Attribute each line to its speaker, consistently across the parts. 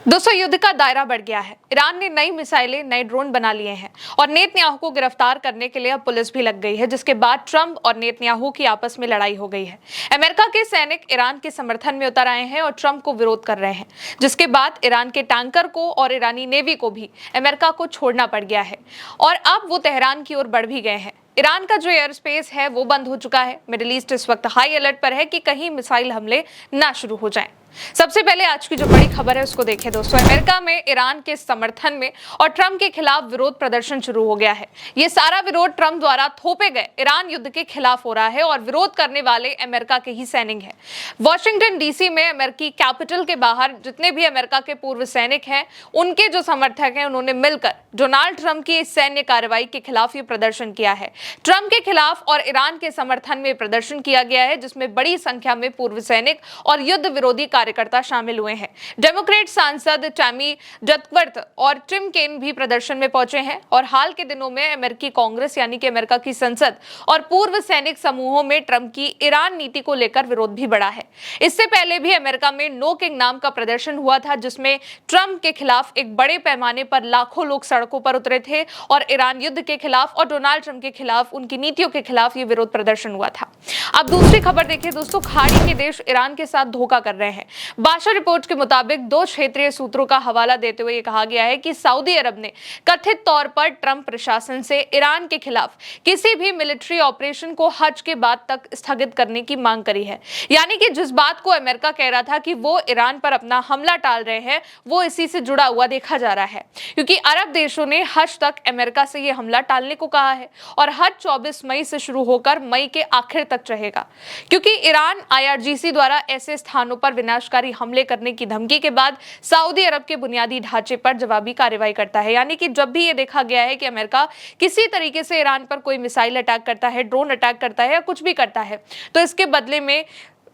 Speaker 1: दोस्तों, युद्ध का दायरा बढ़ गया है। ईरान ने नई मिसाइलें, नए ड्रोन बना लिए हैं और नेतन्याहू को गिरफ्तार करने के लिए अब पुलिस भी लग गई है, जिसके बाद ट्रंप और नेतन्याहू की आपस में लड़ाई हो गई है। अमेरिका के सैनिक ईरान के समर्थन में उतर आए हैं और ट्रंप को विरोध कर रहे हैं, जिसके बाद ईरान के टैंकर को और ईरानी नेवी को भी अमेरिका को छोड़ना पड़ गया है और अब वो तेहरान की ओर बढ़ भी गए हैं। ईरान का जो एयर स्पेस है वो बंद हो चुका है। मिडिल ईस्ट इस वक्त हाई अलर्ट पर है कि कहीं मिसाइल हमले ना शुरू हो जाएं। सबसे पहले आज की जो बड़ी खबर है उसको देखें दोस्तों। अमेरिका में ईरान के समर्थन में और ट्रंप के खिलाफ विरोध प्रदर्शन शुरू हो गया है। ये सारा विरोध ट्रंप द्वारा थोपे गए ईरान युद्ध के खिलाफ हो रहा है और विरोध करने वाले अमेरिका के ही सैनिक हैं। वॉशिंगटन डीसी में अमेरिकी कैपिटल के बाहर जितने भी अमेरिका के पूर्व सैनिक हैं, उनके जो समर्थक हैं, उन्होंने मिलकर डोनाल्ड ट्रंप की इस सैन्य कार्रवाई के खिलाफ ये प्रदर्शन किया है। ट्रंप के खिलाफ और ईरान के समर्थन में प्रदर्शन किया गया है, जिसमें बड़ी संख्या में पूर्व सैनिक और युद्ध विरोधी कार्यकर्ता शामिल हुए हैं। डेमोक्रेट सांसद टैमी डकवर्थ और टिम केन भी प्रदर्शन में पहुंचे हैं और हाल के दिनों में अमेरिकी कांग्रेस यानी कि अमेरिका की संसद और पूर्व सैनिक समूहों में ट्रंप की ईरान नीति को लेकर विरोध भी बढ़ा है। इससे पहले भी अमेरिका में नो किंग नाम का प्रदर्शन हुआ था, जिसमें ट्रंप के खिलाफ एक बड़े पैमाने पर लाखों लोग सड़कों पर उतरे थे और ईरान युद्ध के खिलाफ और डोनाल्ड ट्रंप के खिलाफ, उनकी नीतियों के खिलाफ ये विरोध प्रदर्शन हुआ था। अब दूसरी खबर देखिए दोस्तों। खाड़ी के देश ईरान के साथ धोखा कर रहे हैं। बाशर रिपोर्ट के मुताबिक दो क्षेत्रीय सूत्रों का हवाला देते हुए कहा गया है कि सऊदी अरब ने कथित तौर पर ट्रंप प्रशासन से ईरान के खिलाफ किसी भी मिलिट्री ऑपरेशन को हज के बाद तक स्थगित करने की मांग करी है। यानी कि जिस बात को अमेरिका कह रहा था कि वो ईरान पर अपना हमला टाल रहे हैं, वो इसी से जुड़ा हुआ देखा जा रहा है, क्योंकि अरब देशों ने हज तक अमेरिका से ये हमला टालने को कहा है और हज 24 मई से शुरू होकर मई के आखिर तक रहेगा, क्योंकि ईरान IRGC द्वारा ऐसे स्थानों पर विनाशकारी हमले करने की धमकी के बाद सऊदी अरब के बुनियादी ढांचे पर जवाबी कार्रवाई करता है। यानी कि जब भी ये देखा गया है कि अमेरिका किसी तरीके से ईरान पर कोई मिसाइल अटैक करता है, ड्रोन अटैक करता है या कुछ भी करता है, तो इसके बदले में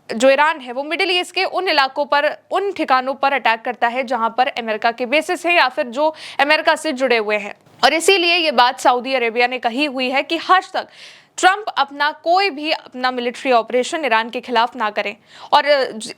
Speaker 1: जो ईरान है वो मिडिल ईस्ट के उन इलाकों पर, उन ठिकानों पर अटैक करता है जहां पर अमेरिका के बेसिस है या फिर जो अमेरिका से जुड़े हुए हैं। और इसीलिए ये बात सऊदी अरेबिया ने कही हुई है कि हज तक ट्रंप कोई भी अपना मिलिट्री ऑपरेशन ईरान के खिलाफ ना करें, और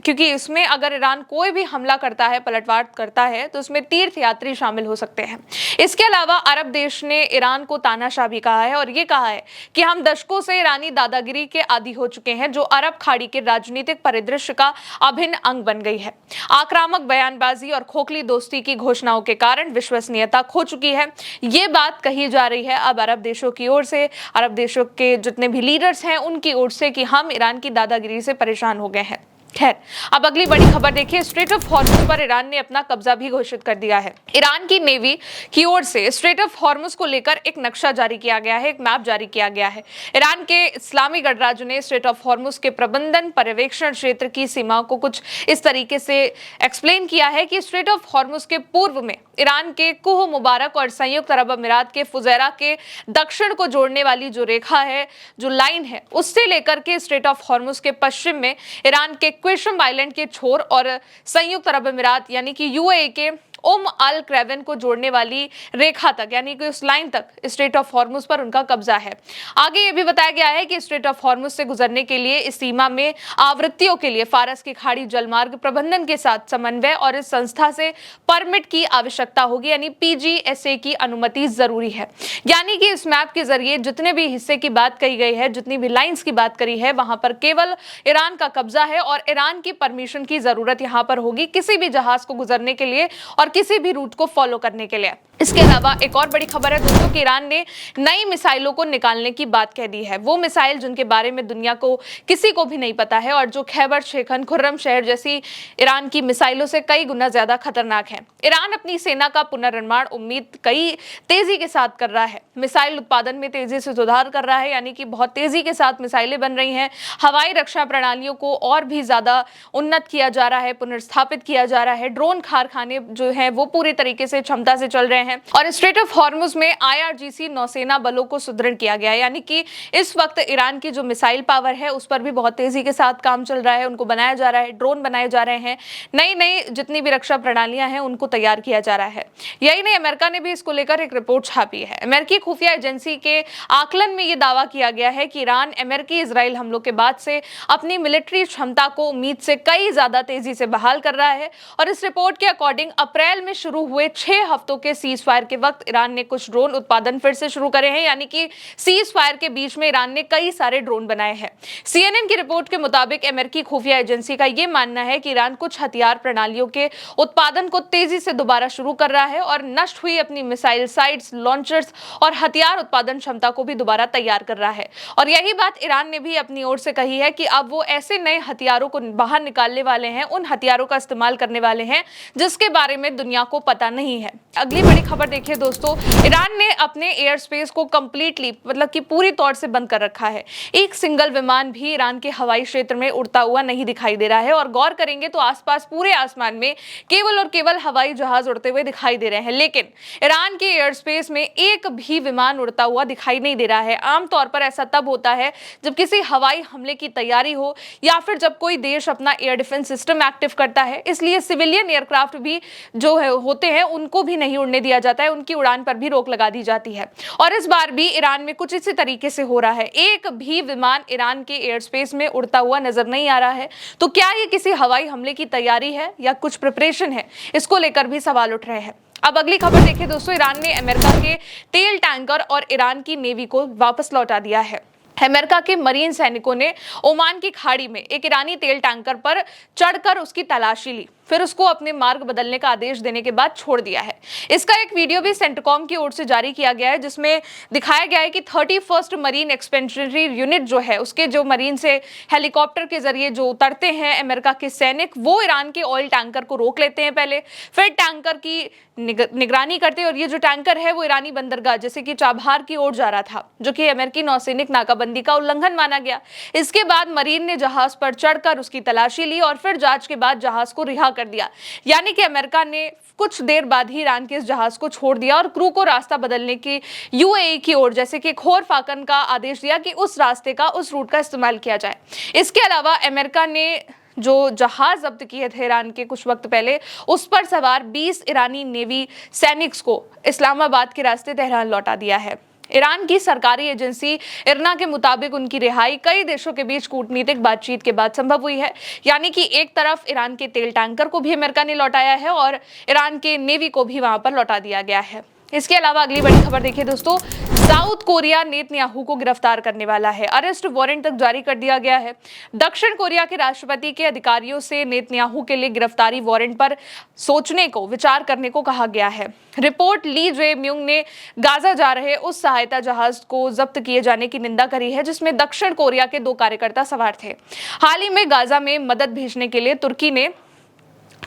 Speaker 1: क्योंकि इसमें अगर ईरान कोई भी हमला करता है, पलटवार करता है, तो उसमें तीर्थ यात्री शामिल हो सकते हैं। इसके अलावा अरब देश ने ईरान को तानाशाह भी कहा है और ये कहा है कि हम दशकों से ईरानी दादागिरी के आदी हो चुके हैं, जो अरब खाड़ी के राजनीतिक परिदृश्य का अभिन्न अंग बन गई है। आक्रामक बयानबाजी और खोखली दोस्ती की घोषणाओं के कारण विश्वसनीयता खो चुकी है। ये बात कही जा रही है अब अरब देशों की ओर से, अरब देशों के जितने भी लीडर्स हैं उनकी ओर से, कि हम ईरान की दादागिरी से परेशान हो गए हैं। खैर, अब अगली बड़ी खबर देखिए। स्ट्रेट ऑफ हॉर्मुज पर ईरान ने अपना कब्जा भी घोषित कर दिया है। ईरान की नेवी की ओर से स्ट्रेट ऑफ हॉर्मुज को लेकर एक नक्शा जारी किया गया है, एक मैप जारी किया गया है। ईरान के इस्लामी गणराज्य ने स्ट्रेट ऑफ हॉर्मुज के प्रबंधन पर्यवेक्षण क्षेत्र की सीमाओं को कुछ इस तरीके से एक्सप्लेन किया है कि स्ट्रेट ऑफ हॉर्मुज के पूर्व में ईरान के कुह मुबारक और संयुक्त अरब अमीरात के फुजैरा के दक्षिण को जोड़ने वाली जो रेखा है, जो लाइन है, उससे लेकर के स्ट्रेट ऑफ हॉर्मुज के पश्चिम में ईरान के क्वेशम आइलैंड के छोर और संयुक्त अरब अमीरात यानी कि UAE के अल क्रेवन को जोड़ने वाली रेखा तक, यानी कि उस लाइन तक स्ट्रेट ऑफ हॉर्मुज पर उनका कब्जा है। आगे ये भी बताया गया है कि स्ट्रेट ऑफ हॉर्मुज से गुजरने के लिए इस सीमा में आवृत्तियों के लिए फारस की खाड़ी जलमार्ग प्रबंधन के साथ समन्वय और इस संस्था से परमिट की आवश्यकता होगी, यानी PGSA की अनुमति जरूरी है। यानी कि इस मैप के जरिए जितने भी हिस्से की बात कही गई है, जितनी भी लाइन्स की बात करी है, वहां पर केवल ईरान का कब्जा है और ईरान की परमिशन की जरूरत यहां पर होगी किसी भी जहाज को गुजरने के लिए और किसी भी रूट को फॉलो करने के लिए। इसके अलावा एक और बड़ी खबर है दोस्तों कि ईरान ने नई मिसाइलों को निकालने की बात कह दी है। वो मिसाइल जिनके बारे में दुनिया को किसी को भी नहीं पता है और जो खैबर शेखन, खुर्रम शहर जैसी ईरान की मिसाइलों से कई गुना ज्यादा खतरनाक है। ईरान अपनी सेना का पुनर्निर्माण उम्मीद कई तेजी के साथ कर रहा है। मिसाइल उत्पादन में तेजी से सुधार कर रहा है, यानी कि बहुत तेजी के साथ मिसाइलें बन रही हैं। हवाई रक्षा प्रणालियों को और भी ज्यादा उन्नत किया जा रहा है, पुनर्स्थापित किया जा रहा है। ड्रोन कारखाने जो है वो पूरी तरीके से क्षमता से चल रहे हैं और स्ट्रेट ऑफ हॉर्मुज में IRGC नौसेना बलों को सुदृढ़ किया गया है। यानी कि इस वक्त ईरान की जो मिसाइल पावर है उस पर भी बहुत तेजी के साथ काम चल रहा है, उनको बनाया जा रहा है, ड्रोन बनाए जा रहे हैं, नई नई जितनी भी रक्षा प्रणालियां हैं उनको तैयार किया जा रहा है। यही नहीं, अमेरिका ने भी इसको लेकर एक रिपोर्ट छापी है। अमेरिकी खुफिया एजेंसी के आकलन में यह दावा किया गया है कि ईरान अमेरिकी इजराइल हमलों के बाद से अपनी मिलिट्री क्षमता को उम्मीद से कई ज्यादा तेजी से बहाल कर रहा है और इस रिपोर्ट के अकॉर्डिंग अप्रैल अप्रैल में शुरू हुए 6 हफ्तों के सीज फायर के वक्त ईरान ने कुछ ड्रोन उत्पादन फिर से शुरू करे हैं, यानी कि सीज फायर के बीच में ईरान ने कई सारे ड्रोन बनाए हैं। CNN की रिपोर्ट के मुताबिक अमेरिकी खुफिया एजेंसी का यह मानना है कि ईरान कुछ हथियार प्रणालियों के उत्पादन को तेजी से दोबारा शुरू कर रहा है और नष्ट हुई अपनी मिसाइल साइट्स, लॉन्चर्स और हथियार उत्पादन क्षमता को भी दोबारा तैयार कर रहा है। और यही बात ईरान ने भी अपनी ओर से कही है कि अब वो ऐसे नए हथियारों को बाहर निकालने वाले हैं, उन हथियारों का इस्तेमाल करने वाले हैं जिसके बारे में दुनिया को पता नहीं है। अगली बड़ी खबर देखिए दोस्तों, ईरान ने अपने एयर स्पेस को कंप्लीटली मतलब कि पूरी तौर से बंद कर रखा है। एक सिंगल विमान भी ईरान के हवाई क्षेत्र में उड़ता हुआ नहीं दिखाई दे रहा है और गौर करेंगे तो आसपास पूरे आसमान में केवल और केवल हवाई जहाज उड़ते हुए दिखाई दे रहे हैं, लेकिन ईरान के एयर स्पेस में एक भी विमान उड़ता हुआ दिखाई नहीं दे रहा है। आमतौर पर ऐसा तब होता है जब किसी हवाई हमले की तैयारी हो या फिर जब कोई देश अपना एयर डिफेंस सिस्टम एक्टिव करता है, इसलिए सिविलियन एयरक्राफ्ट भी जो है होते हैं उनको भी नहीं उड़ने दिया जाता है, उनकी उड़ान पर भी रोक लगा दी जाती है। और इस बार भी ईरान में कुछ इसी तरीके से हो रहा है, एक भी विमान ईरान के एयर स्पेस में उड़ता हुआ नजर नहीं आ रहा है। तो क्या ये किसी हवाई हमले की तैयारी है या कुछ प्रिपरेशन है, इसको लेकर भी सवाल उठ रहे हैं। अब अगली खबर देखिए दोस्तों, ईरान ने अमेरिका के तेल टैंकर और ईरान की नेवी को वापस लौटा दिया है। अमेरिका के मरीन सैनिकों ने ओमान की खाड़ी में एक ईरानी तेल टैंकर पर चढ़कर उसकी तलाशी ली, फिर उसको अपने मार्ग बदलने का आदेश देने के बाद छोड़ दिया है। इसका एक वीडियो भी सेंटकॉम की ओर से जारी किया गया है, जिसमें दिखाया गया है कि 31st मरीन एक्सपेंडिचरी यूनिट जो है, उसके जो मरीन से हेलीकॉप्टर के जरिए जो उतरते हैं अमेरिका के सैनिक, वो ईरान के ऑयल टैंकर को रोक लेते हैं पहले, फिर टैंकर की निगरानी करते हैं। और ये जो टैंकर है वो ईरानी बंदरगाह जैसे कि चाबहार की ओर जा रहा था, जो कि अमेरिकी नौसैनिक नाकाबंदी का उल्लंघन माना गया। इसके बाद मरीन ने जहाज पर चढ़कर उसकी तलाशी ली और फिर जांच के बाद जहाज को रिहा कर दिया, यानी कि अमेरिका ने कुछ देर बाद ही ईरान के इस जहाज को छोड़ दिया और क्रू को रास्ता बदलने की यूएई की ओर जैसे कि खोर फाकन का आदेश दिया कि उस रास्ते का, उस रूट का इस्तेमाल किया जाए। इसके अलावा अमेरिका ने जो जहाज जब्त किए थे ईरान के कुछ वक्त पहले, उस पर सवार 20 ईरानी नेवी सैनिक्स को इस्लामाबाद के रास्ते तेहरान लौटा दिया है। ईरान की सरकारी एजेंसी इरना के मुताबिक उनकी रिहाई कई देशों के बीच कूटनीतिक बातचीत के बाद संभव हुई है, यानी कि एक तरफ ईरान के तेल टैंकर को भी अमेरिका ने लौटाया है और ईरान के नेवी को भी वहां पर लौटा दिया गया है। इसके अलावा अगली बड़ी खबर देखिए दोस्तों, साउथ कोरिया नेतन्याहू को गिरफ्तार करने वाला है। अरेस्ट वारंट तक जारी कर दिया गया है। दक्षिण कोरिया के राष्ट्रपति के अधिकारियों से नेतन्याहू के लिए गिरफ्तारी वारंट पर सोचने को, विचार करने को कहा गया है। रिपोर्ट ली जे म्यूंग ने गाजा जा रहे उस सहायता जहाज को जब्त किए जाने की निंदा करी है जिसमें दक्षिण कोरिया के 2 कार्यकर्ता सवार थे। हाल ही में गाजा में मदद भेजने के लिए तुर्की ने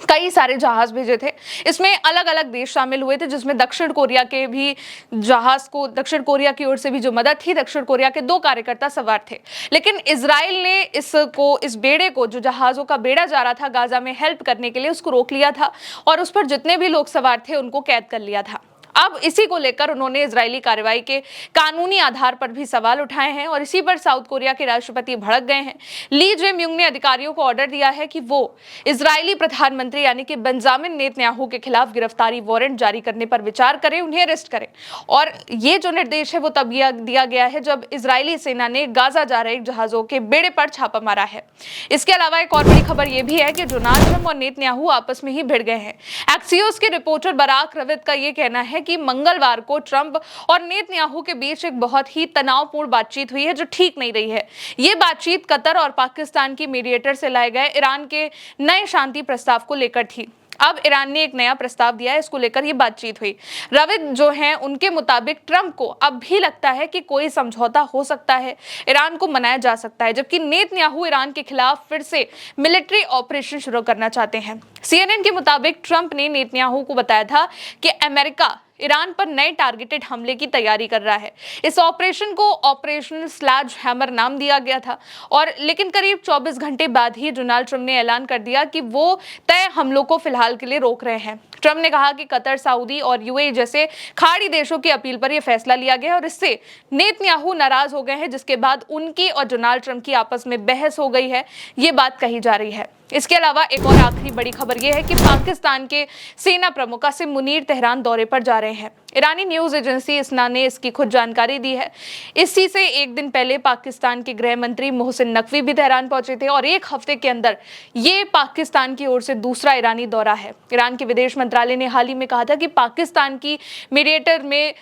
Speaker 1: कई सारे जहाज भेजे थे। इसमें अलग अलग देश शामिल हुए थे, जिसमें दक्षिण कोरिया के भी जहाज को, दक्षिण कोरिया की ओर से भी जो मदद थी, दक्षिण कोरिया के 2 कार्यकर्ता सवार थे। लेकिन इजराइल ने इस बेड़े को, जो जहाजों का बेड़ा जा रहा था गाजा में हेल्प करने के लिए, उसको रोक लिया था और उस पर जितने भी लोग सवार थे उनको कैद कर लिया था। अब इसी को लेकर उन्होंने इजरायली कार्रवाई के कानूनी आधार पर भी सवाल उठाए हैं और इसी पर साउथ कोरिया के राष्ट्रपति भड़क गए हैं। ली जे म्यूंग ने अधिकारियों को ऑर्डर दिया है कि वो इजरायली प्रधानमंत्री यानी कि बेंजामिन नेतन्याहू के खिलाफ गिरफ्तारी वारंट जारी करने पर विचार करें, उन्हें अरेस्ट करें। और ये जो निर्देश है वो तब दिया गया है जब इजरायली सेना ने गाजा जा रहे जहाजों के बेड़े पर छापा मारा है। इसके अलावा एक और बड़ी खबर यह भी है कि डोनाल्ड ट्रंप और नेतन्याहू आपस में ही भिड़ गए हैं। एक्सियोस के रिपोर्टर बराक रविद का यह कहना है कि मंगलवार को ट्रंप और नेतन्याहू के बीच एक बहुत ही तनावपूर्ण बातचीत हुई है जो ठीक नहीं रही है। ये बातचीत कतर और पाकिस्तान की मीडिएटर से लाए गए ईरान के नए शांति प्रस्ताव को लेकर थी। अब ईरान ने एक नया प्रस्ताव दिया है, इसको लेकर ये बातचीत हुई। रविद जो हैं उनके मुताबिक ट्रंप को अब भी लगता है कि कोई समझौता हो सकता है, ईरान को मनाया जा सकता है, जबकि नेतन्याहू ईरान के खिलाफ फिर से मिलिट्री ऑपरेशन शुरू करना चाहते हैं। CNN के मुताबिक ट्रंप ने नेतन्याहू को बताया था कि अमेरिका ईरान पर नए टारगेटेड हमले की तैयारी कर रहा है। इस ऑपरेशन को ऑपरेशन स्लैज हैमर नाम दिया गया था और लेकिन करीब 24 घंटे बाद ही डोनाल्ड ट्रंप ने ऐलान कर दिया कि वो तय हमलों को फिलहाल के लिए रोक रहे हैं। ट्रंप ने कहा कि कतर, सऊदी और यूएई जैसे खाड़ी देशों की अपील पर यह फैसला लिया गया और इससे नेतन्याहू नाराज हो गए हैं, जिसके बाद उनकी और डोनाल्ड ट्रंप की आपस में बहस हो गई है, ये बात कही जा रही है। इसके अलावा एक और आखिरी बड़ी खबर यह है कि पाकिस्तान के सेना प्रमुख कासिम मुनीर तेहरान दौरे पर जा रहे हैं। ईरानी न्यूज एजेंसी इसना ने इसकी खुद जानकारी दी है। इसी से एक दिन पहले पाकिस्तान के गृह मंत्री मोहसिन नकवी भी तेहरान पहुंचे थे और एक हफ्ते के अंदर ये पाकिस्तान की ओर से दूसरा ईरानी दौरा है। ईरान के विदेश मंत्रालय ने हाल ही में कहा था कि पाकिस्तान की मीडिएटर में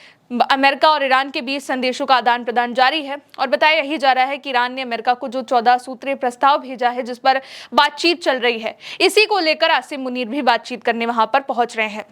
Speaker 1: अमेरिका और ईरान के बीच संदेशों का आदान प्रदान जारी है और बताया यही जा रहा है कि ईरान ने अमेरिका को जो 14 सूत्रीय प्रस्ताव भेजा है जिस पर बातचीत चल रही है, इसी को लेकर आसिम मुनीर भी बातचीत करने वहां पर पहुंच रहे हैं।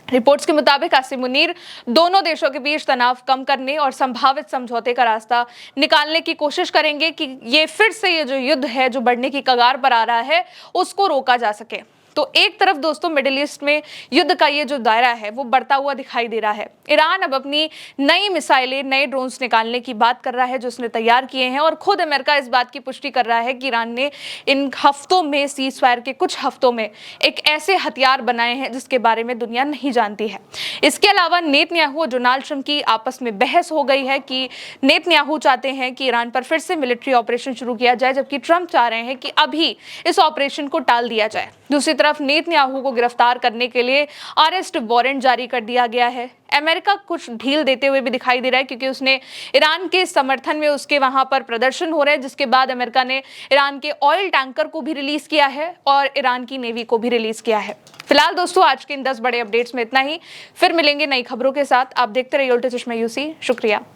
Speaker 1: रिपोर्ट्स के मुताबिक आसिम मुनीर दोनों देशों के बीच तनाव कम करने और संभावित समझौते का रास्ता निकालने की कोशिश करेंगे कि ये फिर से ये जो युद्ध है जो बढ़ने की कगार पर आ रहा है उसको रोका जा सके। तो एक तरफ दोस्तों मिडिल ईस्ट में युद्ध का ये जो दायरा है वो बढ़ता हुआ दिखाई दे रहा है। ईरान अब अपनी नई मिसाइलें, नए ड्रोन्स निकालने की बात कर रहा है जो उसने तैयार किए हैं और खुद अमेरिका इस बात की पुष्टि कर रहा है कि ईरान ने इन हफ्तों में, सीज फायर के कुछ हफ्तों में एक ऐसे हथियार बनाए हैं जिसके बारे में दुनिया नहीं जानती है। इसके अलावा नेतन्याहू और डोनाल्ड ट्रंप की आपस में बहस हो गई है कि नेतन्याहू चाहते हैं कि ईरान पर फिर से मिलिट्री ऑपरेशन शुरू किया जाए, जबकि ट्रंप चाह रहे हैं कि अभी इस ऑपरेशन को टाल दिया जाए। दूसरी तरफ नेतन्याहू को गिरफ्तार करने के लिए अरेस्ट वारंट जारी कर दिया गया है। अमेरिका कुछ ढील देते हुए भी दिखाई दे रहा है क्योंकि उसने ईरान के समर्थन में उसके वहां पर प्रदर्शन हो रहे हैं, जिसके बाद अमेरिका ने ईरान के ऑयल टैंकर को भी रिलीज किया है और ईरान की नेवी को भी रिलीज किया है। फिलहाल दोस्तों आज के इन 10 बड़े अपडेट्स में इतना ही। फिर मिलेंगे नई खबरों के साथ। आप देखते रहिए उल्टे चश्मा यूसी। शुक्रिया।